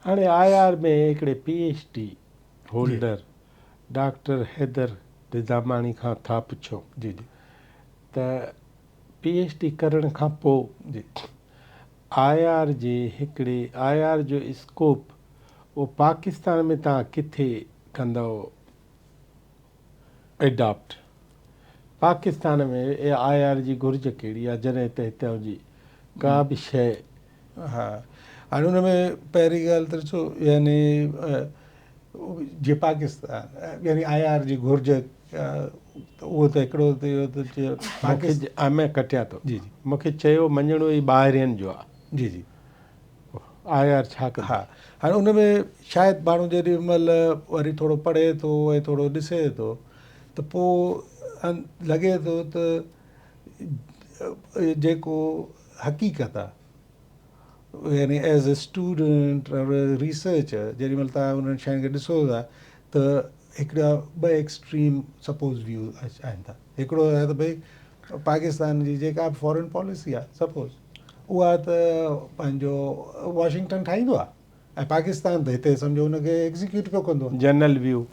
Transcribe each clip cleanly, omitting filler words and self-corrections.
हाणे IR में हिकिड़े PhD होल्डर डॉक्टर हैदर निज़ामाणी खां था पुछूं जी जी त PhD करण खां पोइ जी IR जे हिकिड़े IR जो स्कोप उहो पाकिस्तान में तव्हां किथे कंदव एडॉप्ट? पाकिस्तान में IR जी घुर्ज कहिड़ी आहे जॾहिं त हितां जी का बि शइ? हा, हाणे हुन में पहिरीं ॻाल्हि त ॾिसो, यानी जीअं पाकिस्तान यानी IR जी घुर्ज उहो त हिकिड़ो त इहो त मूंखे मैं कटिया थो, जी जी मूंखे चयो मञिणो ई ॿाहिरियनि जो आहे। जी जी IR छा कंदो? हा, हाणे हुन में शायदि माण्हू जेॾी महिल वरी थोरो पढ़े थो ऐं थोरो ॾिसे थो त पोइ लॻे थो त जेको हक़ीक़त आहे, यानी एज़ ए स्टूडेंट रिसर्चर जेॾी महिल तव्हां उन्हनि शयुनि खे ॾिसो था त हिकिड़ा ॿ एक्सट्रीम सपोज़ व्यू आहिनि था। हिकिड़ो आहे त भई पाकिस्तान जी जेका बि फॉरेन पॉलिसी आहे सपोज़ उहा त पंहिंजो वॉशिंगटन ठाहींदो आहे ऐं पाकिस्तान त हिते सम्झो हुनखे एग्ज़ीक्यूट पियो कंदो आहे। General view.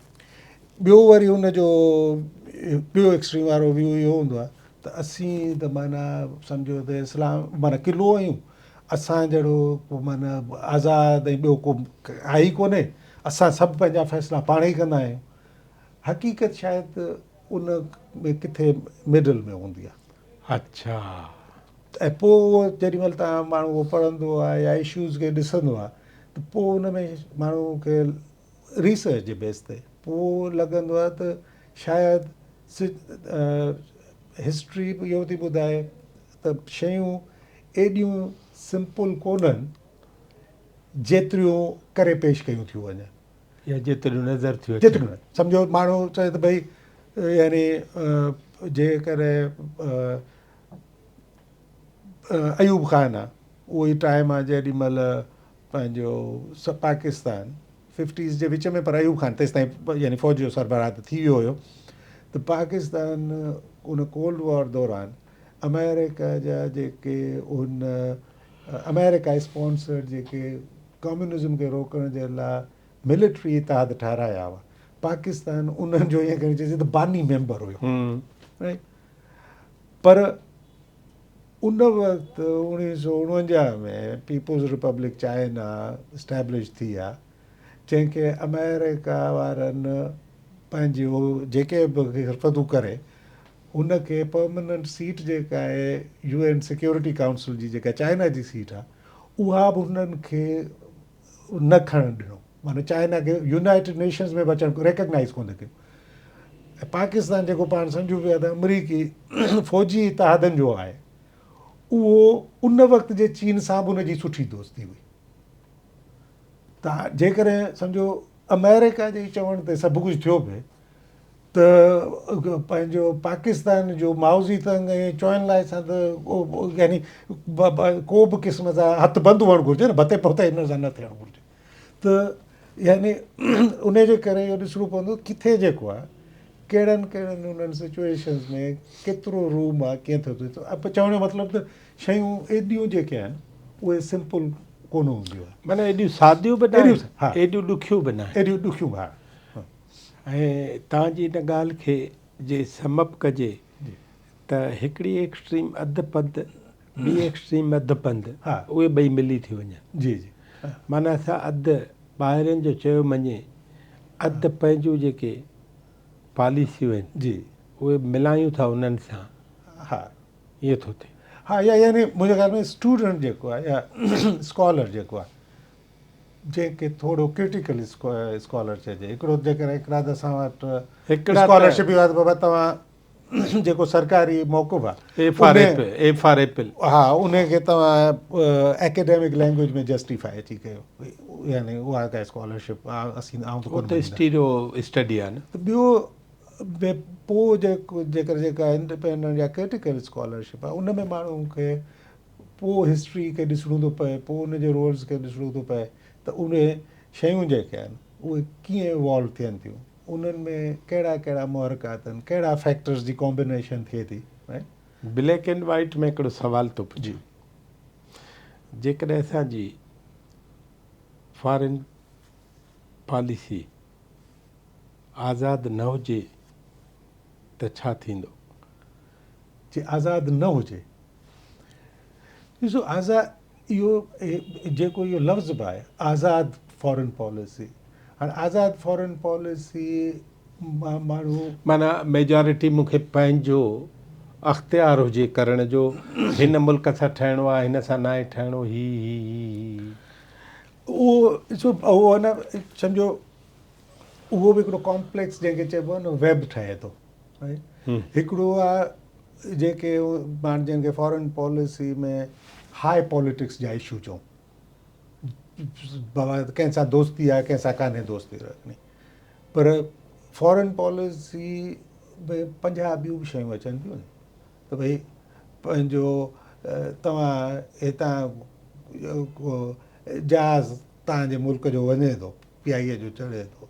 ॿियो वरी हुनजो ॿियो एक्सट्रीम वारो व्यू इहो हूंदो आहे त असीं त माना सम्झो त इस्लाम माना किलो आहियूं, असां जहिड़ो माना आज़ादु ऐं ॿियो को आहे ई कोन्हे, असां सभु पंहिंजा फ़ैसिला पाण ई कंदा आहियूं। हक़ीक़त शायदि उन में किथे मिडल में हूंदी आहे। अच्छा। ऐं पोइ उहो जेॾी महिल तव्हां माण्हू उहो पढ़ंदो आहे या इशूज़ खे ॾिसंदो आहे त पोइ उन में माण्हू खे रिसर्च जे बेस ते पोइ लॻंदो आहे त शायदि हिस्ट्री बि इहो थी ॿुधाए त शयूं एॾियूं सिंपल कोन्हनि जेतिरियूं करे पेश कयूं थियूं वञनि, या जेतिरियूं नज़र थियूं जेतिरियूं न सम्झो माण्हू चए त भई यानी जे करे अयूब ख़ान आहे, उहो ई टाइम आहे जेॾी महिल पंहिंजो पाकिस्तान 50s जे विच में, पर अयूब ख़ान तेसि ताईं यानी फ़ौज जो सरबराह त थी वियो हुयो, त पाकिस्तान उन कोल्ड वॉर दौरान अमेरिका जा जेके उन अमेरिका स्पॉन्सर्ड जेके कम्युनिज़म खे रोकण जे लाइ मिलिट्री इतिहाद ठाहिराया हुआ, पाकिस्तान उन्हनि जो ईअं करे चइजे त बानी मेंबर हुयो। राइट। पर उन वक़्तु 1949 में पीपुल्स रिपब्लिक चाइना इस्टेब्लिश थी आहे, जंहिंखे अमेरिका वारनि पंहिंजो जेके बि हरकतूं करे उनखे परमानेंट सीट जेका आहे UN सिक्योरिटी काउंसिल जी जेका चाइना जी सीट आहे उहा बि उन्हनि खे न खणणु ॾिनो, माना चाइना खे यूनाइटेड नेशंस में बि अचणु रिकग्नाइज़ कोन कयो। ऐं पाकिस्तान जेको पाण सम्झूं पिया त अमरीकी फ़ौजी इतिहादनि जो आहे, उहो उन वक़्त जे चीन सां बि उनजी सुठी दोस्ती हुई। त जेकॾहिं सम्झो अमेरिका जे चवण ते सभु कुझु थियो पिए त पंहिंजो पाकिस्तान जो माउज़ी तंग ऐं चवण लाइ सां त यानी को बि क़िस्म सां हथु बंदि हुअणु घुरिजे न, बते पोते हिन सां न थियणु घुरिजे। त यानी उन जे करे इहो ॾिसणो पवंदो किथे जेको आहे कहिड़नि कहिड़नि उन्हनि सिचुएशन्स में केतिरो रूम आहे कीअं थो थिए। चवण जो मतिलबु त शयूं एॾियूं जेके आहिनि उहे सिंपल कोन हूंदियूं आहिनि, माना एॾियूं सादियूं बि न एॾियूं आहिनि, हा एॾियूं ॾुखियूं बि न आहिनि। एॾियूं ॾुखियूं हा। ऐं तव्हांजी इन ॻाल्हि खे जे समअप कजे जी त हिकिड़ी एक्सट्रीम अधु पंधु, ॿी एक्सट्रीम अधु पंधु, हा उहे ॿई मिली थी वञनि। जी जी माना असां अधु ॿाहिरिनि जो चयो मञे, अधु पंहिंजूं जेके पॉलिसियूं आहिनि जी उहे मिलायूं था उन्हनि सां, हा ईअं थो थिए। हा, या यानी मुंहिंजे ख़्याल में स्टूडेंट जेको आहे या स्कॉलर जेको आहे, जंहिंखे थोरो क्रिटिकल स्कॉलर चइजे, हिकिड़ो जेकॾहिं हिकिड़ा त असां वटि हिकिड़ा स्कॉलरशिप आहे त बाबा तव्हां जेको सरकारी मौक़ुफ़ आहे ए फॉर एपल, हा उनखे तव्हां एकेडमिक लैंग्वेज में जस्टिफाई अची कयो, यानी उहा का स्कॉलरशिप आहे, आउं त उहो कोन त मञींदा। स्टीरियो स्टडी आहे न। त ॿियो पोइ जेका इंडिपेंडेंट या क्रिटिकल स्कॉलरशिप आहे उन में माण्हुनि खे पोइ हिस्ट्री खे ॾिसणो थो पए, पोइ उनजे रोल्स खे ॾिसणो थो पए त उहे शयूं जेके आहिनि उहे कीअं इवॉल्व थियनि थियूं, उन्हनि में कहिड़ा कहिड़ा मुहरकात आहिनि, कहिड़ा फैक्टर्स जी कॉम्बिनेशन थिए थी। ब्लैक एंड वाइट में हिकिड़ो सुवाल थो जी पुछां, जेकॾहिं असांजी फॉरेन पॉलिसी आज़ादु न हुजे त छा थींदो? जे आज़ादु न हुजे, ॾिसो इहो जेको इहो लफ़्ज़ बि आहे आज़ादु फॉरेन पॉलिसी, हाणे आज़ादु फॉरेन पॉलिसी माण्हू माना मेजॉरिटी मूंखे पंहिंजो अख़्तियार हुजे करण जो, हिन मुल्क सां ठहिणो आहे, हिन सां नाहे ठहिणो, ही उहो ॾिसो उहो न सम्झो उहो बि हिकिड़ो कॉम्प्लेक्स जंहिंखे चइबो आहे न वेब ठहे थो। हिकिड़ो आहे जेके माण्हू जिन खे फॉरेन पॉलिसी में हाई पॉलिटिक्स जा इशू चऊं, बाबा कंहिंसां दोस्ती आहे कंहिंसां कान्हे दोस्ती रखणी, पर फॉरेन पॉलिसी में 50 ॿियूं बि शयूं अचनि थियूं न, त भई पंहिंजो तव्हां हितां जहाज़ तव्हांजे मुल्क जो वञे थो, PIA जो चढ़े थो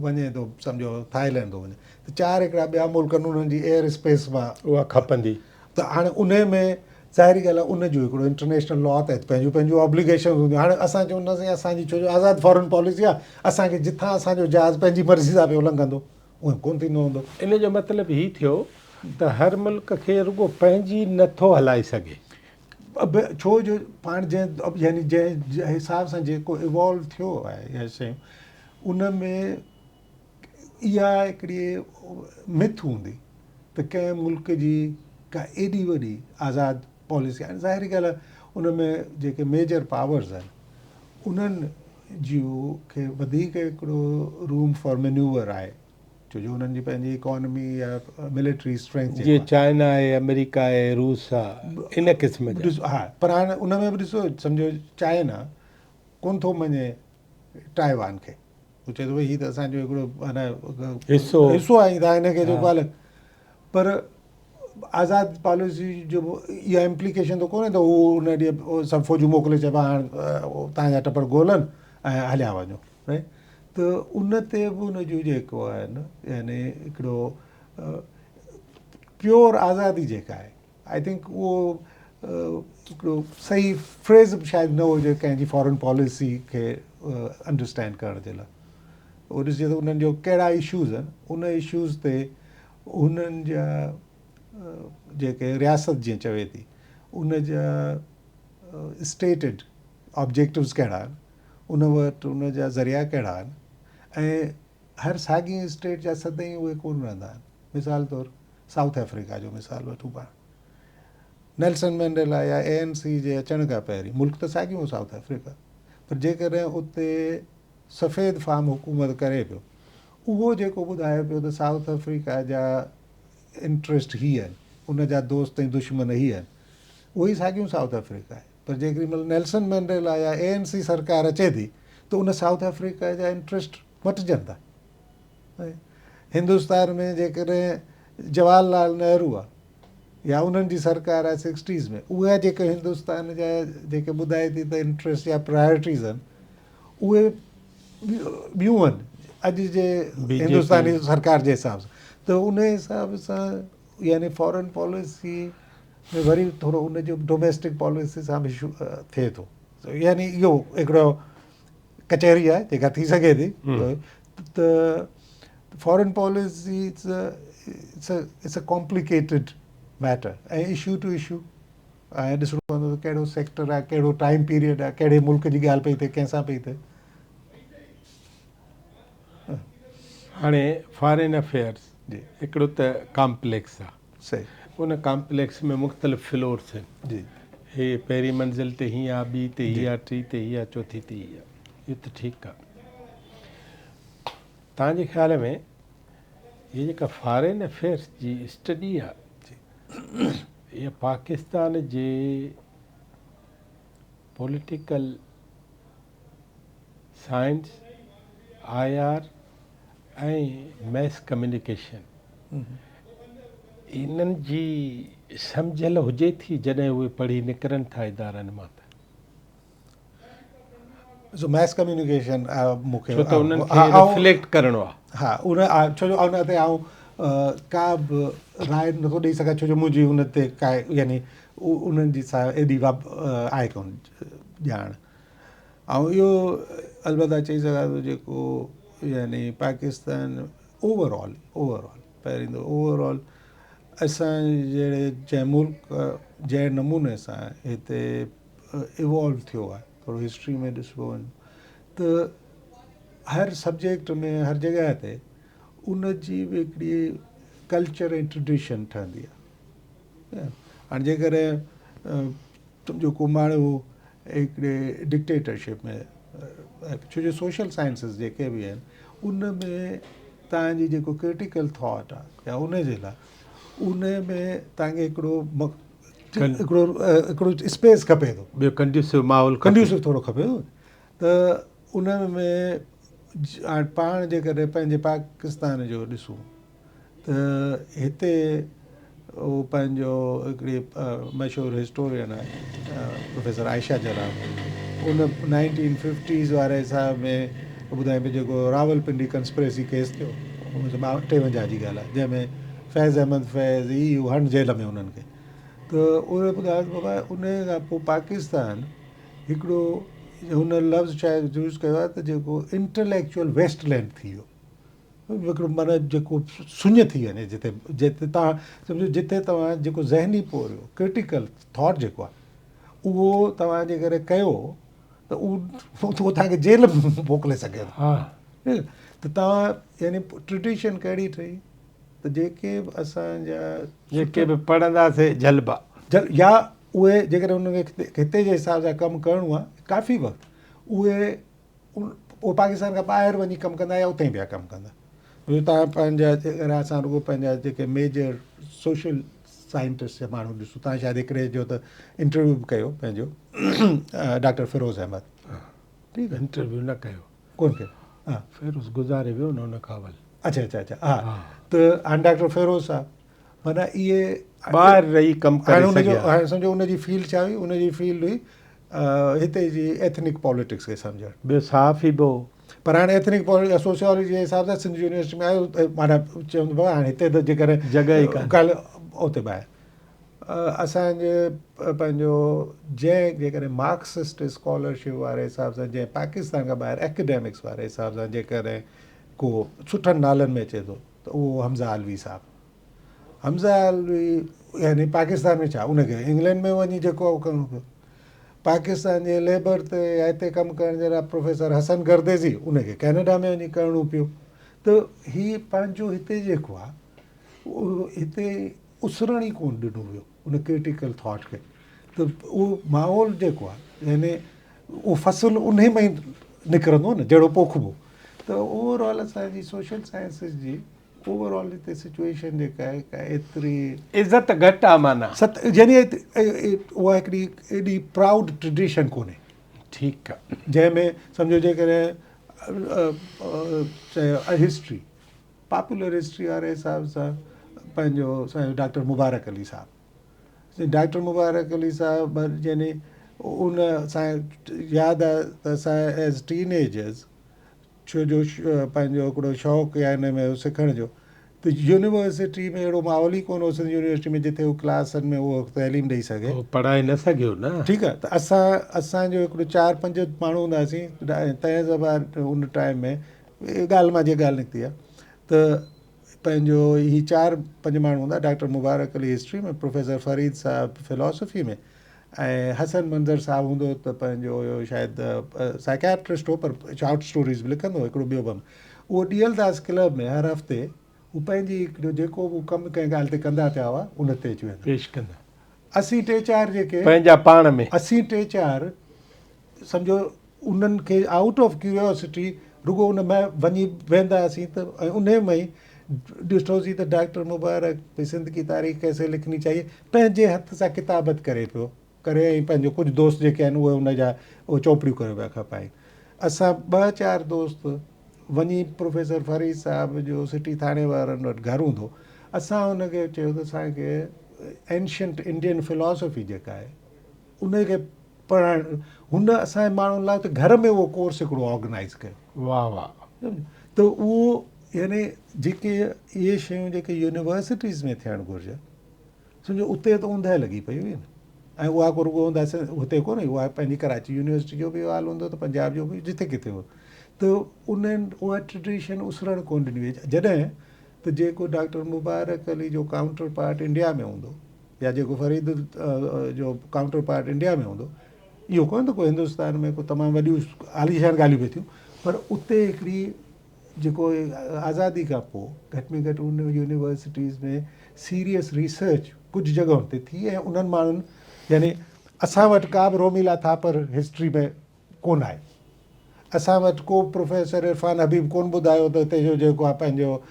वञे थो, सम्झो थाईलैंड थो वञे, त 4 हिकिड़ा ॿिया मुल्क आहिनि उन्हनि जी एयर स्पेस मां उहा खपंदी। त हाणे उन में ज़ाहिरी ॻाल्हि आहे उनजो हिकिड़ो इंटरनेशनल लॉ तहत पंहिंजूं ऑब्लिगेशन हूंदियूं। हाणे असां चवंदासीं असांजी छो जो आज़ादु फॉरेन पॉलिसी आहे, असांखे जिथां असांजो जहाज़ पंहिंजी मर्ज़ी सां पियो लंघंदो, उहो कोन्ह थींदो हूंदो। इन जो मतिलबु ही थियो त हर मुल्क खे रुॻो पंहिंजी नथो हलाए सघे। छो जो पाण यानी जंहिं हिसाब सां जेको इवॉल्व थियो आहे इहा शयूं, उन में इहा हिकिड़ी मिथ हूंदी त कंहिं मुल्क जी का एॾी वॾी आज़ादु पॉलिसी आहे। ज़ाहिरी ॻाल्हि आहे उन में जेके मेजर पावर्स आहिनि उन्हनि जूं खे वधीक हिकिड़ो रूम फॉर मेन्यूवर आहे, छो जो उन्हनि जी पंहिंजी इकॉनमी या मिलिट्री स्ट्रेंथ जीअं चाइना आहे, अमेरिका आहे, रूस आहे, इन क़िस्म जा। हा, पर हाणे उन में बि ॾिसो, सम्झो चाइना कोन थो मञे ताइवान खे, हू चए थो भई हीअ त असांजो हिकिड़ो हिसो आहे, तव्हां हिनखे जेको आहे, पर आज़ादु पॉलिसी जो इहा इम्प्लीकेशन त कोन्हे त हू उन ॾींहुं सभु फ़ौजूं मोकिले चइबा हाणे तव्हांजा टपर ॻोल्हनि ऐं हलिया वञो, राइट। त उन ते बि उन जो जेको आहे न, यानी हिकिड़ो प्योर आज़ादी जेका आहे, आई थिंक उहो हिकिड़ो सही फ्रेज़ बि शायदि न हुजे कंहिंजी फॉरेन पॉलिसी खे अंडरस्टैंड करण जे लाइ। उहो ॾिसिजे त उन्हनि जो कहिड़ा इशूज़ आहिनि, उन इशूज़ ते हुननि जा जेके रियासत जीअं चवे थी उन जा स्टेटेड ऑब्जेक्टिव्स कहिड़ा आहिनि, उन वटि उन जा ज़रिया कहिड़ा आहिनि, ऐं हर साॻी स्टेट जा सदाईं उहे कोन रहंदा आहिनि। मिसाल तौरु साउथ अफ्रीका जो मिसाल वठूं पाण, नेल्सन मैंडेला या ANC जे अचण खां पहिरीं मुल्क त साॻियो हो साउथ अफ्रीका, पर जेकॾहिं उते सफ़ेद फार्म हुकूमत करे पियो, उहो जेको ॿुधाए पियो त साउथ अफ्रीका जा इंट्रस्ट ही आहिनि, उन जा दोस्त ऐं दुश्मन ही आहिनि, उहे ई साॻियूं साउथ अफ्रीका आहे। पर जेकॾहिं महिल नेल्सन मैंडेला या ANC सरकार अचे थी त उन साउथ अफ्रीका जा इंट्रस्ट मटिजनि था। हिंदुस्तान में जेकॾहिं जवाहरलाल नेहरू आहे या उन्हनि जी सरकार आहे 60s में, उहा जेके हिंदुस्तान जा जेके ॿुधाए थी त इंट्रस्ट या प्रायोरिटीज़ आहिनि, उहे ॿियूं आहिनि अॼु जे हिंदुस्तानी सरकार जे हिसाब सां। त उन हिसाब सां यानी फॉरेन पॉलिसी में वरी थोरो उनजो डोमेस्टिक पॉलिसी सां बि थिए थो, यानी इहो हिकिड़ो कचहरी आहे जेका थी सघे थी। त foreign policy it's a complicated matter ऐं इशू टू इशू ऐं ॾिसणो पवंदो त कहिड़ो सेक्टर आहे, कहिड़ो टाइम पीरियड आहे, कहिड़े मुल्क जी ॻाल्हि पई थिए, कंहिंसां पई थिए। हाणे फॉरेन अफेयर्स जी हिकिड़ो त कॉम्प्लेक्स आहे, सही, उन कॉम्प्लेक्स में मुख़्तलिफ़ फ्लोर्स आहिनि। जी, हे पहिरीं मंज़िल ते हीअं आहे, ॿी ते हीअं आहे, टी ते हीअं आहे, चौथी ते हीअं आहे, इहो त ठीकु आहे। तव्हांजे ख़्याल में हीअ जेका फॉरेन अफेयर्स जी स्टडी आहे, इहा पाकिस्तान जे पॉलिटिकल साइंस, IR ऐं मैस कम्युनिकेशन इन्हनि जी सम्झियल हुजे थी जॾहिं उहे पढ़ी निकिरनि था इदारनि मां? सो मैस कम्युनिकेशन मूंखे छो त उन्हनि खे रिफ्लेक्ट करिणो आहे। हा, उन छो जो उन ते आउं का बि राय नथो ॾेई सघां, छो जो मुंहिंजी उन ते का यानी उन्हनि जी सा एॾी आहे कोन ॼाण। ऐं इहो अलबत्ता चई सघां थो जेको यानी पाकिस्तान ओवरऑल पहिरीं त ओवरऑल असां जहिड़े जंहिं मुल्क जंहिं नमूने सां हिते इवॉल्व थियो आहे, थोरो हिस्ट्री में ॾिसबो वञे त हर सब्जेक्ट में हर जॻह ते उन जी बि हिकिड़ी कल्चर ऐं ट्रेडिशन ठहंदी आहे। हाणे जेकॾहिं सम्झो को माण्हू हिकिड़े डिक्टेटरशिप में छो जो सोशल साइंसिस जेके बि आहिनि उन में तव्हांजी जेको क्रिटिकल थॉट आहे या उन जे लाइ उन में तव्हांखे हिकिड़ो स्पेस खपे थो, ॿियो कंड्यूसिव माहौल कंड्यूसिव थोरो खपे थो। त उन में हाणे पाण जेकॾहिं पंहिंजे पाकिस्तान जो ॾिसूं त हिते उहो पंहिंजो हिकिड़ी मशहूरु हिस्टोरियन आहे प्रोफेसर आयशा जलाल, उन 1950s वारे हिसाब में ॿुधाए पियो जेको रावलपिंडी कंस्पिरेसी केस थियो 1953 जी ॻाल्हि आहे, जंहिंमें फैज़ अहमद फैज़ हंड जेल में उन्हनि खे, त उहे ॿुधायो बाबा उन खां पोइ पाकिस्तान हिकिड़ो हुन लफ़्ज़ शायदि यूज़ कयो आहे त जेको इंटलेक्चुअल वेस्टलैंड थी वियो, हिकिड़ो माना जेको शून्य थी वञे जिते तव्हां सम्झो जिते तव्हां जेको ज़हनी पोरियो क्रिटिकल थॉट जेको आहे उहो तव्हां जे करे कयो त उहो तव्हांखे जेल में मोकिले सघे थो। हा त तव्हां यानी ट्रेडिशन कहिड़ी ठही त जेके बि असांजा जेके बि पढ़ंदासीं जलबा या उहे जेकॾहिं उनखे हिते जे हिसाब सां कमु करिणो आहे काफ़ी वक़्तु उहे पाकिस्तान खां ॿाहिरि वञी कमु कंदा या उते ई ॿिया कमु कंदा। तव्हां पंहिंजा अगरि असां रुगो पंहिंजा जेके मेजर सोशल साइंटिस्ट जा माण्हू ॾिसूं, तव्हां शायदि हिकिड़े जो त इंटरव्यू बि कयो पंहिंजो डॉक्टर फिरोज़ अहमद, ठीकु आहे, इंटरव्यू न कयो, कोन कयो, हा फिरोज़ गुज़ारे वियो न हुन खां वल। अच्छा हा त हाणे डॉक्टर फिरोज़ साहब माना इहे ॿाहिरि रही कमु हाणे करे हुनजो सघिया। हाणे सम्झो हुनजी फील्ड छा हुई, हुनजी फील्ड हुई हिते जी एथनिक पॉलिटिक्स खे सम्झणु, ॿियो साफ़ ई बो पर हाणे एथनिक पॉलिटिक्स सोशियोलॉजी जे हिसाब सां सिंध यूनिवर्सिटी में आयो माना चवंदो बाबा हाणे हिते त जेकर जॻह ई कान्हे। कल्ह उते ॿाहिरि असांजे पंहिंजो जंहिं जेकॾहिं मार्क्सिस्ट स्कॉलरशिप वारे हिसाब सां जंहिं पाकिस्तान खां ॿाहिरि एकेडमिक्स वारे हिसाब सां जेकॾहिं को सुठनि नालनि में अचे थो त उहो हमज़ा अलवी साहब। हमज़ा अलवी यानी पाकिस्तान में छा उनखे इंग्लैंड में वञी जेको करिणो पियो, पाकिस्तान जे लेबर ते या हिते कमु करण जे लाइ प्रोफेसर हसन गर्देज़ी उनखे कैनेडा में वञी करिणो पियो। त हीअ पंहिंजो हिते जेको आहे उहो हिते उसरण ई कोन ॾिनो वियो उन क्रिटिकल थॉट खे, त उहो माहौल जेको आहे यानी उहो फसल उन में ई निकिरंदो न जहिड़ो पोखिबो। त ओवरऑल असांजी सोशल साइंसिस जी ओवरऑल हिते सिचुएशन जेका आहे का एतिरी इज़त घटि आहे माना यानी उहा हिकिड़ी एॾी प्राउड ट्रेडिशन कोन्हे, ठीकु आहे, जंहिंमें सम्झो जेकॾहिं चयो हिस्ट्री पॉपुलर हिस्ट्री वारे हिसाब सां पंहिंजो असांजो डॉक्टर मुबारक अली साहब, डॉक्टर मुबारक अली साहब यानी उन असांखे यादि आहे त असां एज़ टीनेजर्स छो जो पंहिंजो हिकिड़ो शौक़ु या हिन में सिखण जो त यूनिवर्सिटी में अहिड़ो माहौल ई कोन हो सिंध यूनिवर्सिटी में जिते उहो क्लासनि में उहो तइलीम ॾेई सघे, पढ़ाए न सघियो न, ठीकु आहे। त असांजो हिकिड़ो 4-5 माण्हू हूंदासीं तंहिं ज़माने उन टाइम में ॻाल्हि मां जीअं ॻाल्हि निकिती आहे त पंहिंजो ही 4-5 माण्हू हूंदा, डॉक्टर मुबारक अली हिस्ट्री में, प्रोफेसर फरीद साहब फिलोसफी में ऐं हसन मंज़र साहब हूंदो त पंहिंजो हुयो शायदि साइकेट्रिस्ट हो पर शॉर्ट स्टोरीज़ बि लिखंदो हिकिड़ो ॿियो बम। उहो ॾियलदास क्लब में हर हफ़्ते हू पंहिंजी हिकिड़ो जेको बि कमु कंहिं ॻाल्हि ते कंदा पिया हुआ उन ते अची वेंदा पेश कंदा 80-4 जेके पंहिंजा पाण में 80-4 सम्झो उन्हनि खे आउट ऑफ क्यूरियोसिटी रुगो उन में वञी वेंदासीं त ऐं उन में ई ॾिठोसीं त डॉक्टर मुबारक भई सिंध की तारीख़ कैसे लिखनी चाहिए पंहिंजे हथ सां किताबत करे पियो करे ऐं पंहिंजो कुझु दोस्त जेके आहिनि उहे उनजा उहे चोपड़ियूं करे पिया खपाइनि। असां 2-4 दोस्त वञी प्रोफेसर फरीद साहब जो सिटी थाणे वारनि वटि घरु हूंदो, असां हुनखे चयो त असांखे एंशियंट इंडियन फिलोसफी जेका आहे उनखे पढ़ाइणु, हुन असांजे माण्हुनि लाइ त घर में उहो कोर्स हिकिड़ो ऑर्गेनाइज़ कयो। वाह वाह, त उहो यानी जेके इहे शयूं जेके यूनिवर्सिटीज़ में थियणु घुरिजे सम्झो उते त ऊंदहि लॻी पई हुई न, ऐं उहा को रुॻो हूंदासीं हुते कोन्हे, उहा पंहिंजी कराची यूनिवर्सिटी जो बि हाल हूंदो त पंजाब जो बि जिथे किथे हो, त उन्हनि उहा ट्रेडिशन उसरणु कोन ॾिनी हुई। जॾहिं त जेको डॉक्टर मुबारक अली जो काउंटर पार्ट इंडिया में हूंदो या जेको फरीद जो काउंटर पार्ट इंडिया में हूंदो, इहो कोन त को हिंदुस्तान में को तमामु वॾियूं आलीशान ॻाल्हियूं पिए थियूं, पर उते हिकिड़ी जेको आज़ादी खां पोइ घटि में घटि उन यूनिवर्सिटीज़ में सीरियस रिसर्च कुझु जॻहियुनि ते थी, ऐं उन्हनि माण्हुनि यानी असां वटि का बि रोमिला थापर हिस्ट्री में कोन आहे, असां वटि को प्रोफेसर इरफान हबीब कोन ॿुधायो त हिते जो जेको आहे पंहिंजो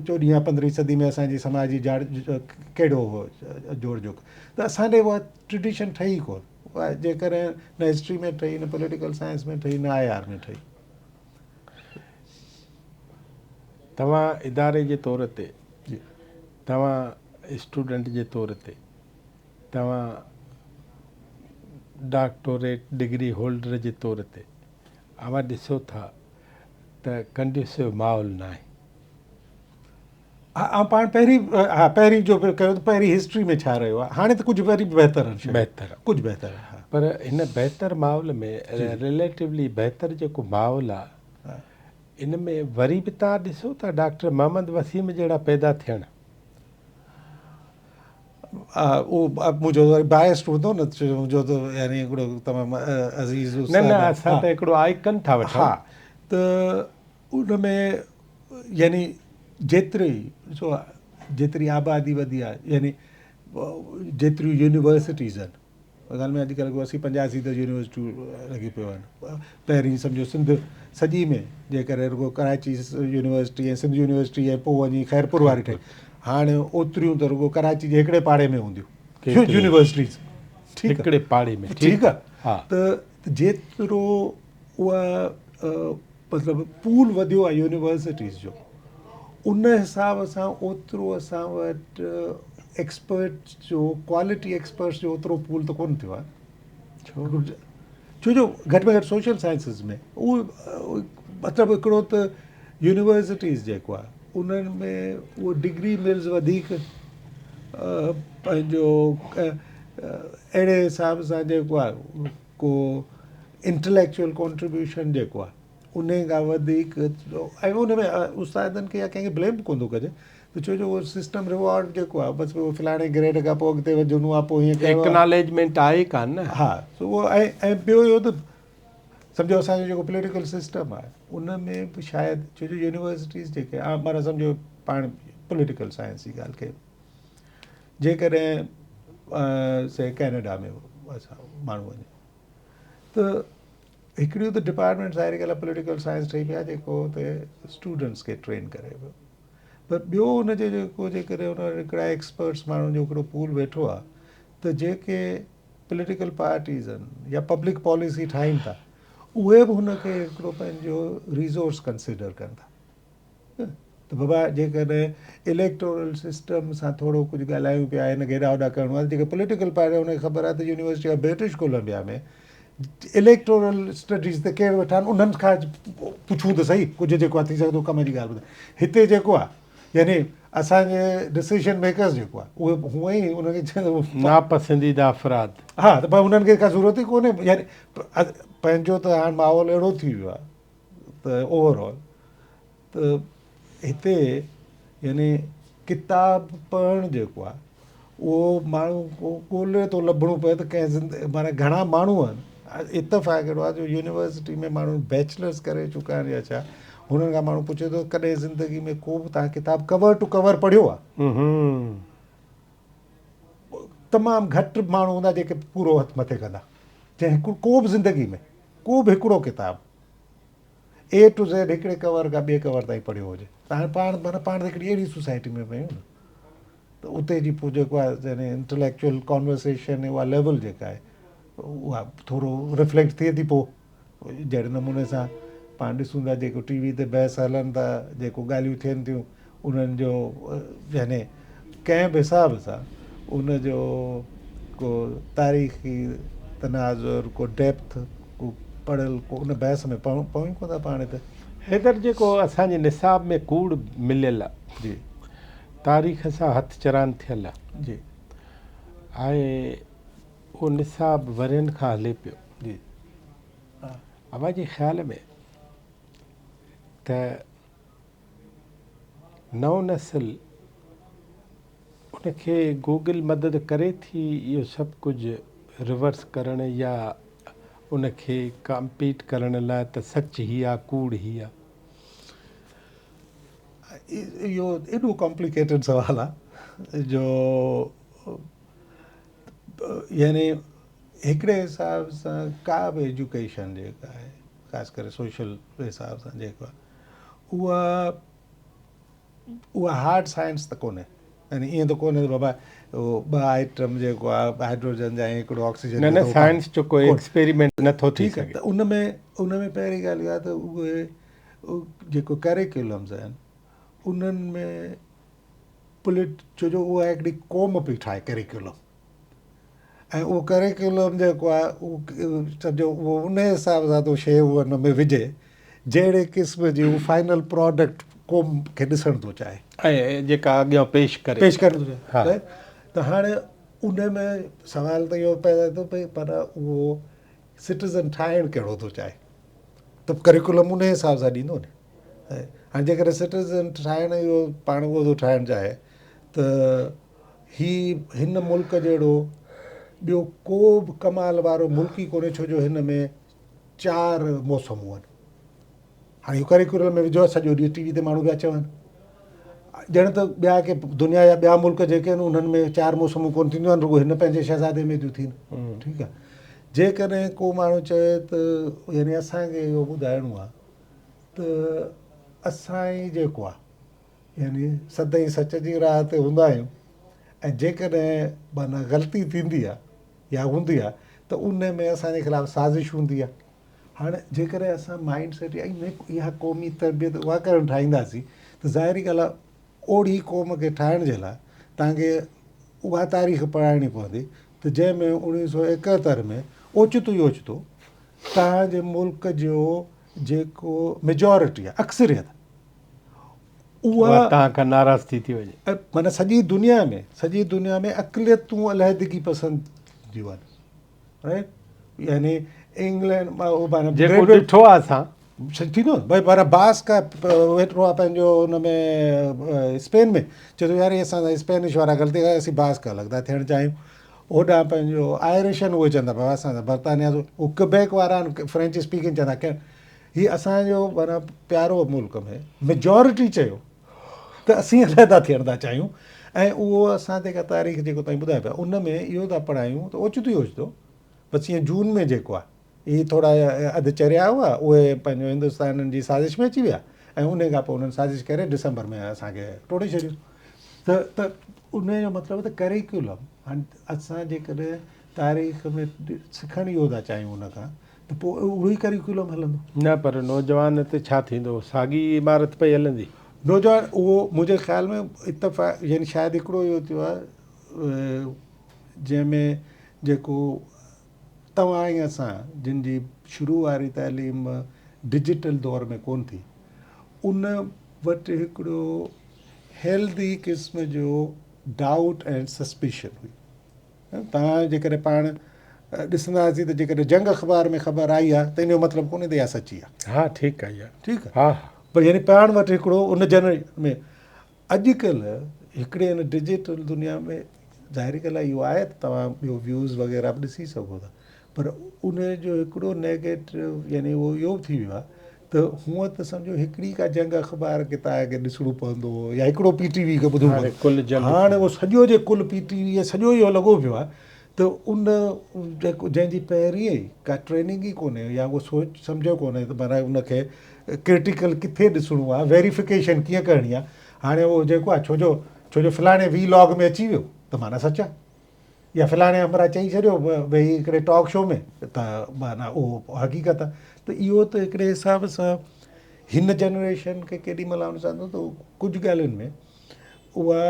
14 या 15 सदी में असांजी समाज जी कहिड़ो हो जोड़ जोक, त असांॾे उहा ट्रेडिशन ठही कोन, उहा जेकॾहिं न हिस्ट्री में ठही, न पॉलिटिकल साइंस में ठही, न IR में ठही। तव्हां इदारे जे तौर ते, तव्हां स्टूडेंट जे तौर ते, तव्हां डॉक्टोरेट डिग्री होल्डर जे तौर ते अवां ॾिसो था त कंड्यूसिव माहौल न आहे। हा, पाण पहिरीं जो कयो त पहिरीं हिस्ट्री में छा रहियो आहे, हाणे त कुझु वरी बहितर कुझु बहितर आहे। हा, पर हिन बहितर माहौल में रिलेटिवली बहितर जेको माहौल आहे, इन में वरी बि तव्हां ॾिसो था डॉक्टर मोहम्मद वसीम जहिड़ा पैदा थियणु, उहो मुंहिंजो बायस्ड हूंदो न, मुंहिंजो त यानी हिकिड़ो तमामु अज़ीज़ न असां त हिकिड़ो आइकन था वठूं। हा, त उन में यानी जेतिरी आबादी वधी आहे, यानी जेतिरियूं यूनिवर्सिटीज़ आहिनि, ॻाल्हि में अॼुकल्ह को 80-85 त यूनिवर्सिटियूं लॻी पियूं आहिनि। पहिरीं सम्झो सिंध सॼी में जेकॾहिं रुॻो कराची यूनिवर्सिटी ऐं सिंध यूनिवर्सिटी ऐं पोइ वञी ख़ैरपुर वारी ठही, हाणे ओतिरियूं त रुॻो कराची जे हिकिड़े पाड़े में हूंदियूं यूनिवर्सिटीज़, हिकिड़े पाड़े में, ठीकु आहे। त जेतिरो उहा मतिलबु पूल वधियो आहे यूनिवर्सिटीज़ जो, उन हिसाब सां ओतिरो असां वटि एक्सपर्ट्स जो, क्वालिटी एक्सपर्ट्स जो ओतिरो पूल त कोन थियो आहे। छो जो घटि में घटि सोशल साइंसिस में उहो मतिलबु हिकिड़ो त यूनिवर्सिटीज़ जेको आहे उन्हनि में उहो डिग्री मिल्स वधीक पंहिंजो अहिड़े हिसाब सां जेको आहे को इंटेलेक्चुअल कॉन्ट्रीब्यूशन जेको आहे उन खां वधीक, ऐं उन में उस्तादनि खे या कंहिंखे ब्लेम कोन थो कजे, त छो जो उहो सिस्टम रिवॉर्ड जेको आहे बसि उहो फलाणे ग्रेड खां पोइ अॻिते वधणो आहे, पोइ हीअं कयो, एक्नॉलेजमेंट आहे कान न। हा, उहो ऐं ॿियो इहो त सम्झो असांजो जेको पॉलिटिकल सिस्टम आहे उन में बि शायदि, छो जो यूनिवर्सिटीज़ जेके माना सम्झो पाण पॉलिटिकल साइंस जी ॻाल्हि कयूं, जेकॾहिं से कैनेडा में असां माण्हू वञे त हिकिड़ियूं त डिपार्टमेंट्स आहे अॼुकल्ह पॉलिटिकल साइंस ठही पिया जेको हुते स्टूडेंट्स खे ट्रेन करे पियो, पर ॿियो हुनजे जेको जेकॾहिं हुन हिकिड़ा एक्सपर्ट्स माण्हुनि जो हिकिड़ो पूल वेठो आहे, त जेके पॉलिटिकल पार्टीज़ आहिनि या पब्लिक पॉलिसी ठाहिनि था, उहे बि हुनखे हिकिड़ो पंहिंजो रिसोर्स कंसिडर कनि था। त बाबा जेकॾहिं इलेक्टोरल सिस्टम सां थोरो कुझु ॻाल्हायूं पिया, हिन खे हेॾा होॾा करिणो आहे, जेके पॉलिटिकल पार्टी हुनखे ख़बर आहे त यूनिवर्सिटी ऑफ ब्रिटिश कोलंबिया में इलेक्टोरल स्टडीज़ ते केरु वेठा आहिनि, उन्हनि खां पुछूं त सही कुझु जेको आहे थी सघंदो कम जी ॻाल्हि ॿुधाए। हिते जेको आहे यानी असांजे डिसीजन मेकर्स जेको आहे उहे हूअं ई उनखे नापसंदीदा अफ़राद, हा, त भाई उन्हनि खे का ज़रूरत ई कोन्हे, यानी पंहिंजो त हाणे माहौल अहिड़ो थी वियो आहे त ओवरऑल त हिते यानी किताब पढ़णु जेको आहे उहो माण्हू ॻोल्हे थो लभणो पए त कंहिं माना घणा माण्हू आहिनि, इतफ़ाक़ अहिड़ो आहे जो यूनिवर्सिटी में माण्हू बैचलर्स करे चुका आहिनि या छा, हुननि खां माण्हू पुछे थो कॾहिं ज़िंदगी में को बि तव्हां किताब कवर टू कवर पढ़ियो आहे? तमामु घटि माण्हू हूंदा जेके पूरो हथु मथे कंदा, जंहिं को बि ज़िंदगी में को बि हिकिड़ो किताबु A to Z हिकिड़े कवर खां ॿिए कवर ताईं पढ़ियो हुजे। त पाण माना पाण हिकिड़ी अहिड़ी सोसाइटी में पियूं न, त उते जी पोइ जेको आहे यानी इंटेलेक्चुअल कॉन्वर्सेशन उहा लेवल जेका आहे उहा थोरो रिफ्लेक्ट थिए थी। पोइ जहिड़े नमूने सां पाण ॾिसूं था जेको टीवी ते बहस हलनि था, जेको ॻाल्हियूं थियनि थियूं, उन्हनि जो यानी कंहिं बि हिसाब सां उनजो को तारीख़ी तनाज़ुर, को डेप्थ, को पढ़ियल, को उन बहस में पऊं कोन था पाण हिते। हेकर जेको असांजे निसाब में कूड़ मिलियल आहे, जी, तारीख़ सां हथ चरान थियल आहे, जी, आहे उहो निसाब वरियनि खां हले पियो। जी हा अव्हां जे ख़्याल में त नओं नस्ल उनखे गूगल मदद करे थी इहो सभु कुझु रिवर्स करण या उनखे कम्पीट करण लाइ त सच ही आहे कूड़ ही आहे? इहो एॾो कॉम्प्लिकेटेड सुवालु आहे जो यानी हिकिड़े हिसाब सां का बि एजुकेशन जेका आहे ख़ासि करे सोशल हिसाब सां जेको आहे उहा हार्ड साइंस त कोन्हे। यानी ईअं त कोन्हे बाबा उहो ॿ आइटम जेको आहे हाइड्रोजन जा ऐं हिकिड़ो ऑक्सीजन न न साइंस जो कोई एक्सपेरिमेंट नथो थी ठीकु आहे। सघे। त उन में पहिरीं ॻाल्हि इहा त उहे जेको करिकुलम्स आहिनि उन्हनि में छो जो उहा हिकिड़ी क़ौम पई ठाहे करिकुलम, ऐं उहो करिकुलम जेको आहे उहो सम्झो उहो उन हिसाब सां थो शइ उहा हुन में विझे जहिड़े क़िस्म जी उहो फाइनल प्रोडक्ट क़ौम खे ॾिसणु थो चाहे ऐं जेका अॻियां पेश करे करणु थो हा। चाहे। त हाणे उन में सवाल त इहो पैदा थो पए पर उहो सिटीज़न ठाहिणु कहिड़ो थो चाहे, त करिकुलम उन हिसाब सां ॾींदो न। हाणे जेकॾहिं सिटीज़न ठाहिणु इहो पाण उहो थो ठाहिणु चाहे त हिन मुल्क जहिड़ो ॿियो को बि कमाल वारो मुल्क ई कोन्हे, छो जो हिन में 4 मौसमूं आहिनि। हाणे इहो करिकुलम में विझो सॼो ॾींहुं टी वी ते माण्हू पिया चवनि, ॼण त ॿिया के दुनिया जा ॿिया मुल्क जेके आहिनि उन्हनि में 4 मौसमूं कोन थींदियूं आहिनि, रुॻो हिन पंहिंजे शहज़ादे में थियूं थियनि। ठीकु आहे। जेकॾहिं को माण्हू चए त यानी असांखे इहो ॿुधाइणो आहे त असां ई जेको आहे यानी सदाईं सच जी राह ते हूंदा आहियूं, ऐं जेकॾहिं माना ग़लती थींदी आहे या हूंदी आहे त उन में असांजे ख़िलाफ़ु साज़िश हूंदी आहे। हाणे जेकॾहिं असां माइंड सेट इहा क़ौमी तरबियत उहा करणु ठाहींदासीं त ज़ाहिरी ॻाल्हि आहे ओड़ी क़ौम खे ठाहिण जे लाइ तव्हांखे उहा तारीख़ पढ़ाइणी पवंदी त जंहिंमें 1971 में ओचितो ई ओचितो तव्हांजे मुल्क जो जेको मेजॉरिटी आहे अक्सरियत उहा तव्हां खां नाराज़ थी वञे। माना सॼी दुनिया में अक़लियतूं अलहदगी पसंदि थियूं आहिनि, राइट। यानी इंग्लैंड माना जेको ॾिठो आहे असां थींदो भई पर बास का वेठो आहे पंहिंजो हुन में स्पेन में, चए थो यार असां स्पेनिश वारा ग़लती कया असीं बास का लॻंदा थियणु चाहियूं। होॾां पंहिंजो आयरिश आहिनि उहे चवंदा पिया असां बर्तानिया जो क्यूबेक वारा आहिनि फ्रेंच स्पीकिंग चवंदा की हीअ असांजो माना प्यारो मुल्क में मेजॉरिटी चयो त असीं अलहदा थियणु था चाहियूं, ऐं उहो असां ते का तारीख़ जेको तव्हां ॿुधायो पिया उन में इहो था पढ़ायूं त ओचितो ई ओचितो बसि ईअं जून में जेको आहे इहे थोरा अधु चरिया हुआ उहे पंहिंजो हिंदुस्ताननि जी साज़िश में अची विया, ऐं उन खां पोइ उन्हनि साज़िश करे डिसंबर में असांखे टोड़े छॾियो। त उन जो मतिलबु त करिकुलम हाणे असां जेकॾहिं तारीख़ में सिखणु इहो था चाहियूं उन खां त पोइ उहो ई करिकुलम हलंदो न, पर नौजवान ते छा थींदो, साॻी इमारत पई हलंदी। नौजवान उहो मुंहिंजे ख़्याल में इतफ़ाक़ यानी शायदि हिकिड़ो इहो थियो आहे जंहिंमें जेको तव्हां ऐं असां जिन जी शुरू वारी तालीम डिजिटल दौर में कोन थी, उन वटि हिकिड़ो हेल्दी क़िस्म जो डाउट एंड सस्पिशन हुई। तव्हां जेकॾहिं पाण ॾिसंदासीं त जेकॾहिं जंग अख़बार में ख़बर आई आहे त इन जो मतिलबु कोन्हे त इहा सची आहे। हा ठीकु आहे इहा, ठीकु आहे। हा पर यानी पाण वटि हिकिड़ो उन जनरेशन में अॼुकल्ह हिकिड़े हिन डिजिटल दुनिया में ज़ाहिरी ॻाल्हि आहे इहो आहे त तव्हां ॿियो व्यूज़ वग़ैरह बि ॾिसी सघो था, पर उन जो हिकिड़ो नेगेटिव यानी उहो इहो थी वियो आहे त हूअं त सम्झो हिकिड़ी का जंग अख़बार खे तव्हांखे ॾिसणो पवंदो हो या हिकिड़ो PTV खे ॿुधणो पवंदो, हाणे उहो सॼो जे कुल PTV सॼो इहो लॻो पियो आहे त उन जेको जंहिंजी पहिरीं ई का ट्रेनिंग ई कोन्हे या उहो सोच सम्झो कोन्हे त माना उनखे क्रिटिकल किथे ॾिसणो आहे, वेरिफिकेशन कीअं करणी आहे। हाणे उहो जेको आहे छो जो फलाणे वीलॉग में अची वियो त माना सच आहे, या फलाणे हमरा चई छॾियो भई हिकिड़े टॉक शो में त माना उहो हक़ीक़त आहे। त इहो त हिकिड़े हिसाब सां हिन जनरेशन खे केॾी महिल आउं ॾिसां थो त कुझु ॻाल्हियुनि में उहा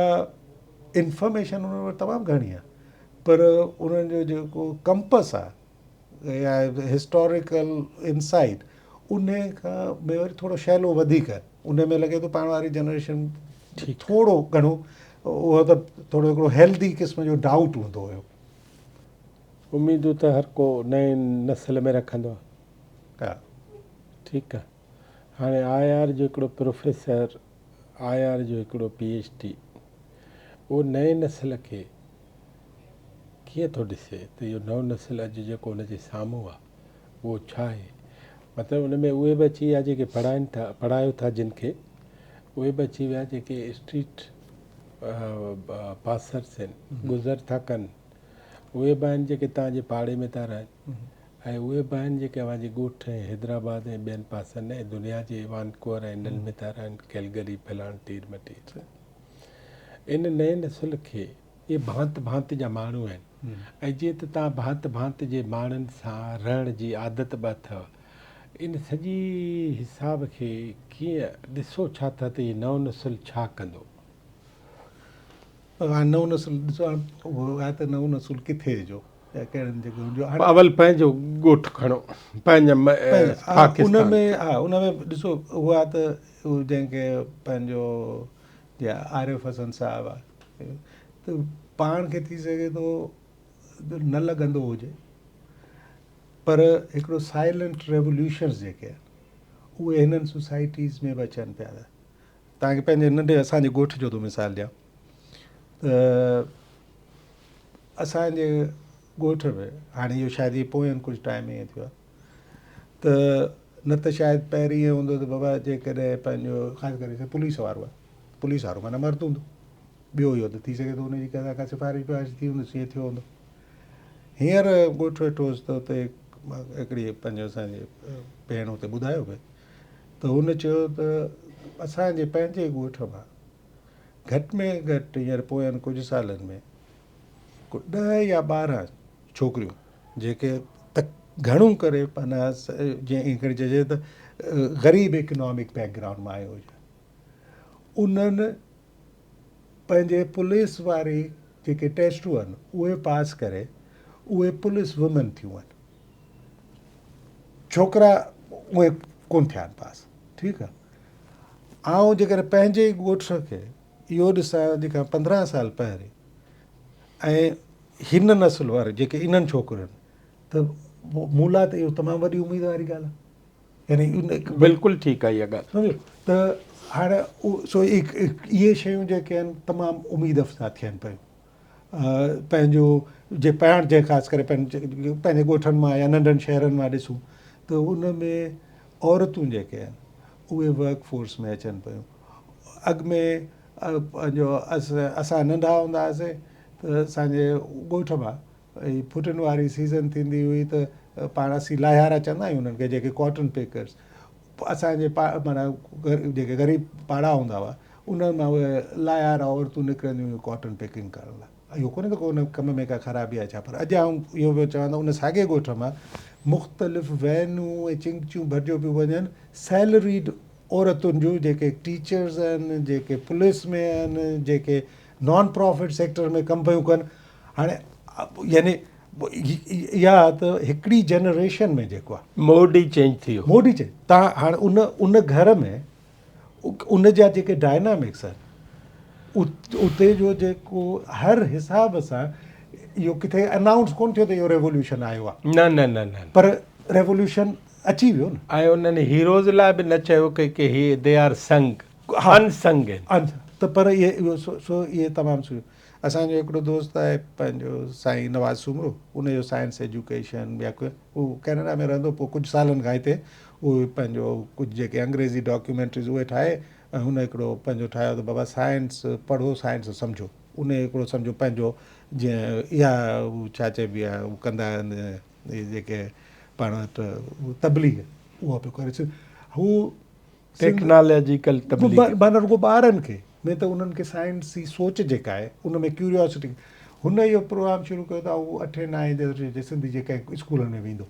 इंफॉर्मेशन उन्हनि वटि तमामु घणी आहे, पर उन्हनि जो जेको कंपस आहे या हिस्टोरिकल इंसाइट उन खां में वरी थोरो शैलो वधीक आहे। उन में लॻे थो पाण वारी जनरेशन थोरो घणो उहो त थोरो हिकिड़ो हेल्दी क़िस्म जो डाउट हूंदो हुयो। उम्मीदूं त हर को नए नस्ल में रखंदो आहे। हा ठीकु आहे। हाणे IR जो हिकिड़ो प्रोफेसर, IR जो हिकिड़ो PhD, उहो नए नस्ल खे कीअं थो ॾिसे त इहो नओं नस्ल अॼु जेको हुनजे साम्हूं आहे उहो छा आहे। मतिलबु उन में उहे बि अची विया जेके पढ़ाइनि था, पढ़ायो था जिन खे, उहे बि अची विया जेके स्ट्रीट पासर्स आहिनि, गुज़र था कनि, उहे बि आहिनि जेके तव्हांजे पाड़े में था रहनि, ऐं उहे बि आहिनि जेके अव्हांजे ॻोठ ऐं हैदराबाद ऐं ॿियनि पासनि ऐं दुनिया जे वानकुवर ऐं इन्हनि में था रहनि, कैलगरी, फलाण तीर मटीर। इन नए नस्ल खे इहे भांति भांति जा माण्हू आहिनि, ऐं जीअं त तव्हां भांति भांति जे माण्हुनि सां रहण जी आदत बि अथव, इन सॼी हिसाब खे कीअं ॾिसो छा था त इहे नओं नस्ल छा कंदो। हाणे नओं नस्ल ॾिसो, हाणे उहो आहे त नओं नस्ल किथे जो या कहिड़नि जॻहियुनि जो हाणे अवल पंहिंजो ॻोठु खणो, पंहिंजा उन पाकिस्तान में, हा उन में ॾिसो उहो आहे त उहो जंहिंखे पंहिंजो जीअं आरिफ हसन साहिबु आहे, त पाण खे थी सघे थो न लॻंदो हुजे, पर हिकिड़ो साइलेंट रेवोल्यूशन्स जेके आहिनि उहे हिननि सोसाइटीज़ में बि अचनि पिया था। तव्हांखे पंहिंजे नंढे असांजे ॻोठ जो थो मिसाल ॾियां त असांजे ॻोठ में हाणे इहो शायदि इहे पोयनि कुझु टाइम ईअं थियो आहे त न त शायदि पहिरीं ईअं हूंदो त बाबा जेकॾहिं पंहिंजो ख़ासि करे पुलिस वारो आहे, पुलिस वारो माना मर्द हूंदो, ॿियो इहो त थी सघे थो हुनजी का सिफारिश विफारिश थी हूंदसि, ईअं थियो हूंदो। हींअर ॻोठु वेठो हुउसि त हुते हिकिड़ी पंहिंजो असांजे भेण हुते ॿुधायो पिए त हुन चयो त असांजे पंहिंजे ॻोठ मां घटि में घटि हींअर पोयनि कुझु सालनि में 10 या 12 छोकिरियूं जेके त घणो करे माना जीअं हिकिड़ी चइजे त ग़रीब इकनॉमिक बैकग्राउंड मां आयो हुजे, उन्हनि पंहिंजे पुलिस वारी जेके टेस्टूं आहिनि उहे पास करे उहे पुलिस वुमेन थियूं आहिनि, छोकिरा उहे कोन थिया आहिनि पास। ठीकु आहे। ऐं जेकॾहिं पंहिंजे ॻोठ खे इहो ॾिसां जेका 15 साल पहिरीं ऐं हिन नस्ल वारे जेके इन्हनि छोकिरियुनि, त मूला त इहो तमामु वॾी उमेद वारी ॻाल्हि आहे। यानी बिल्कुलु ठीकु आहे इहा ॻाल्हि। सम्झो त हाणे सो इहे शयूं जेके आहिनि तमामु उमेद अफ़ज़ा थियनि पियूं। पंहिंजो जे पाण जे ख़ासि करे पंहिंजे ॻोठनि मां या नंढनि शहरनि मां ॾिसूं त उन में औरतूं जेके आहिनि उहे वर्क फोर्स में अचनि पियूं। अॻु में पंहिंजो असां नंढा हूंदा हुआसीं त असांजे ॻोठ मां ई फुटनि वारी सीज़न थींदी हुई त पाण असीं लाहियारा चवंदा आहियूं उन्हनि खे, जेके कॉटन पिकर्स, असांजे माना जेके ग़रीब पाड़ा हूंदा हुआ उन्हनि मां उहे लाहियारा औरतूं निकिरंदियूं हुयूं कॉटन पिकिंग करण लाइ। इहो कोन्हे त को उन कम में का ख़राबी आहे छा, पर अॼु आऊं इहो पियो चवां त उन साॻे ॻोठ मां मुख़्तलिफ़ वैनूं ऐं चिंकिचियूं भरिजियूं पियूं वञनि सैलरीड औरतुनि जूं, जेके टीचर्स आहिनि, जेके पुलिस में आहिनि, जेके नॉन प्रॉफिट सेक्टर में कमु पियूं कनि। हाणे यानी इहा त हिकिड़ी जनरेशन में जेको आहे मोड ई चेंज थी वियो। मोडी चए तव्हां हाणे उन घर में उन जा जेके डायनामिक्स आहिनि उते जो जेको हर हिसाब सां इहो किथे अनाउंस कोन थियो त इहो रेवोल्यूशन आयो आहे, न न न न पर रेवोल्यूशन अची वियो न। ऐं उन्हनि हीरोज़ लाइ बि न चयो की ही दे आर संग, हा अनसंग आहिनि। त पर इहे सो इहे तमामु सुठो। असांजो हिकिड़ो दोस्त आहे पंहिंजो साईं नवाज़ सुमरो, उनजो साइंस एजुकेशन या उहो कैनेडा में रहंदो, पोइ कुझु सालनि खां हिते उहे पंहिंजो कुझु जेके अंग्रेज़ी डॉक्यूमेंट्रीज़ उहे ठाहे ऐं हुन हिकिड़ो पंहिंजो ठाहियो त बाबा साइंस पढ़ो, साइंस सम्झो। उन हिकिड़ो सम्झो पंहिंजो जीअं इहा छा चइबी आहे उहो कंदा आहिनि इहे जेके पाण वटि तबलीग उहा पियो करे हू टेक्नोलॉजिकल तबलीग। माना रुगो ॿारनि खे न त उन्हनि खे साइंस जी सोच जेका आहे उन में क्यूरियोसिटी। हुन इहो प्रोग्राम शुरू कयो त उहो 8 9 जे सिंधी जेके स्कूलनि में वेंदो,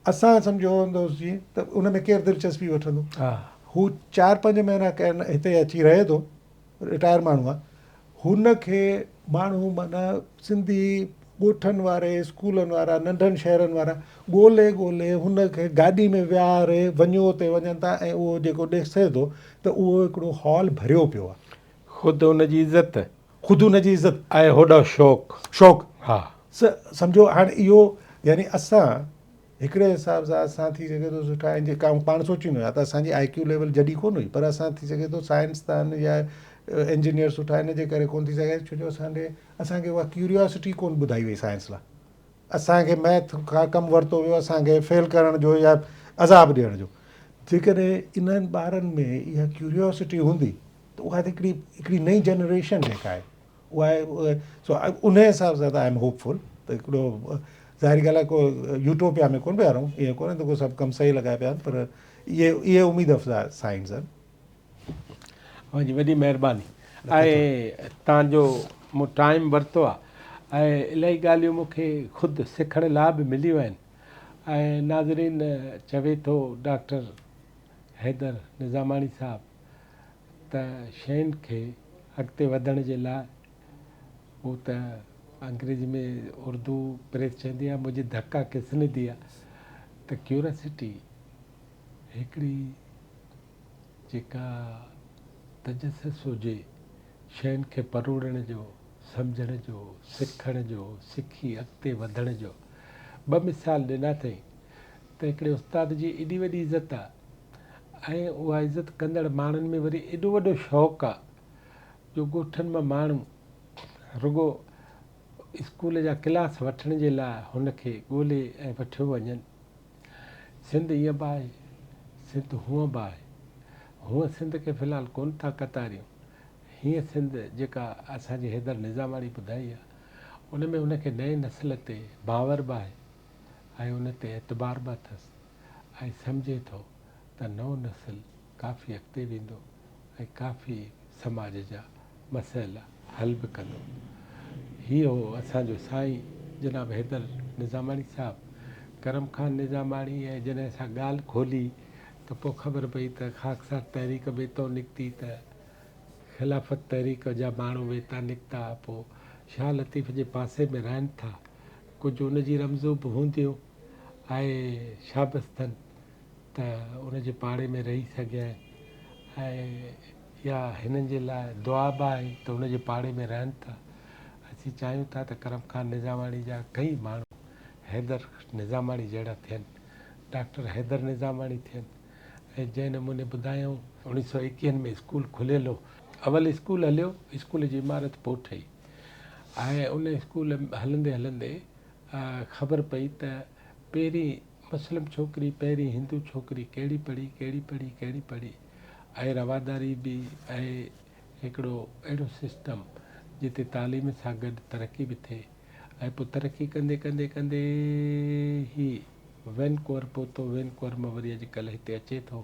असां सम्झो हूंदोसीं जीअं त उन में केरु दिलचस्पी वठंदो। हा, हू 4-5 महीना हिते अची रहे थो, रिटायर माण्हू आहे, हुन खे माण्हू माना सिंधी ॻोठनि वारे, स्कूलनि वारा, नंढनि शहरनि वारा ॻोल्हे ॻोल्हे हुनखे गाॾी में विहारे वञो हुते वञनि था, ऐं उहो जेको ॾिसे थो त उहो हिकिड़ो हॉल भरियो पियो आहे। ख़ुदि हुनजी इज़त, ख़ुदि हुनजी इज़त ऐं होॾो शौक़ु। शौक़ु हा सम्झो हाणे इहो यानी असां हिकिड़े हिसाब सां असां थी सघे थो सुठा आहिनि जेका पाण सोचींदो आहे त असांजी IQ लेवल जॾहिं कोन हुई पर असां थी सघे थो साइंसदान या इंजीनियर सुठा इन जे करे कोन थी सघे छो जो असांखे उहा क्यूरियोसिटी कोन ॿुधाई वई साइंस लाइ असांखे मैथ खां कमु वरितो वियो असांखे फेल करण जो या अज़ाब ॾियण जो जेकॾहिं इन्हनि ॿारनि में इहा क्यूरियोसिटी हूंदी त उहा हिकिड़ी नई जनरेशन जेका आहे उहा सो उन हिसाब सां त आई एम होपफुल त हिकिड़ो ज़ाहिरी ॻाल्हि आहे को यूटोपिया में कोन पिया रहूं ईअं कोन्हे त को सभु कमु सही लॻाए पिया आहिनि पर इहे उमेद अफ़ज़ा साइंस आहिनि। जी वॾी महिरबानी ऐं तव्हांजो मूं टाइम वरितो आहे ऐं इलाही ॻाल्हियूं मूंखे ख़ुदि सिखण लाइ बि मिलियूं आहिनि ऐं नाज़रीन चवे थो डॉक्टर हैदर निज़ामाणी साहब त शयुनि खे अॻिते वधण जे लाइ हू त अंग्रेजी में उर्दू प्रेस चवंदी आहे मुंहिंजी धक्का किसने दिया त क्यूरियोसिटी हिकिड़ी जेका तजसस हुजे शयुनि खे परोड़ण जो सम्झण जो सिखण जो सिखी अॻिते वधण जो ॿ मिसाल ॾिना अथई त हिकिड़े उस्ताद जी एॾी वॾी इज़त आहे ऐं उहा इज़त कंदड़ माण्हुनि में वरी एॾो वॾो शौक़ु आहे जो ॻोठनि मां माण्हू रुॻो स्कूल जा क्लास वठण जे लाइ हुनखे ॻोल्हे ऐं वठियो वञनि। सिंध ईअं बि आहे सिंध हूअं बि आहे हूअं सिंध खे फ़िलहालु कोन था कतारियूं हीअं सिंध जेका असांजी हैदर निज़ामाणी ॿुधाई आहे उन में उनखे नए नस्ल ते बावर बि आहे ऐं उन ते एतबार बि अथसि ऐं सम्झे थो त नओं नस्ल काफ़ी अॻिते वेंदो ऐं काफ़ी समाज जा मसइला हल बि कंदो। हीअ हो असांजो साईं जनाब हैदर निज़ामाणी साहिबु करम ख़ान निज़ामाणी ऐं जॾहिं असां ॻाल्हि खोली त पोइ ख़बर पई त ख़ाकसार तहरीक बेतो निकिती त ख़िलाफ़त तहरीक जा माण्हू वेता निकिता पोइ शाह लतीफ़ जे पासे में रहनि था कुझु उनजी रमज़ूं बि हूंदियूं ऐं शाबस्तन त उनजे पाड़े में रही सघे ऐं या हिननि जे लाइ दुआ बि आहे त उनजे पाड़े में रहनि था। असीं चाहियूं था त करम ख़ान निज़ामाणी जा कई माण्हू हैदर निज़ामाणी जहिड़ा थियनि डॉक्टर हैदर निज़ामाणी थियनि ऐं जंहिं नमूने ॿुधायूं 1921 में स्कूल खुलियल हो अवल स्कूल हलियो स्कूल जी इमारत पोइ ठही ऐं उन स्कूल हलंदे हलंदे ख़बर पई त पहिरीं मुस्लिम छोकिरी पहिरीं हिंदू छोकिरी कहिड़ी पढ़ी ऐं रवादारी बि ऐं हिकिड़ो अहिड़ो सिस्टम जिते तालीम सां गॾु तरक़ी बि थिए ऐं पोइ तरक़ी कंदे कंदे कंदे ही वैनकुवर पहुतो वैनकुवर मां वरी अॼुकल्ह हिते अचे थो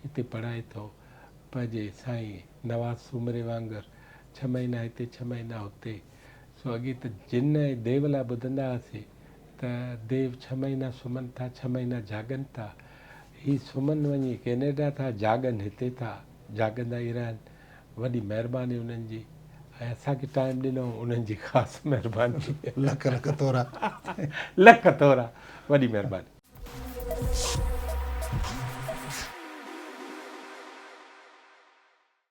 हिते पढ़ाए थो पंहिंजे साईं नवाज़ सूमरे वांगुरु 6 महीना हिते 6 महीना हुते सो अॻे त जिन ऐं देव लाइ ॿुधंदा हुआसीं त देव 6 महीना सुम्हनि था 6 महीना जागनि था ही सुम्हनि वञी कैनेडा था जागनि हिते था जागंदा ई रहनि वॾी महिरबानी उन्हनि जी ऐं असांखे टाइम ॾिनो उन्हनि जी ख़ासि महिरबानी लख लख तोरा लख तोरा वॾी महिरबानी।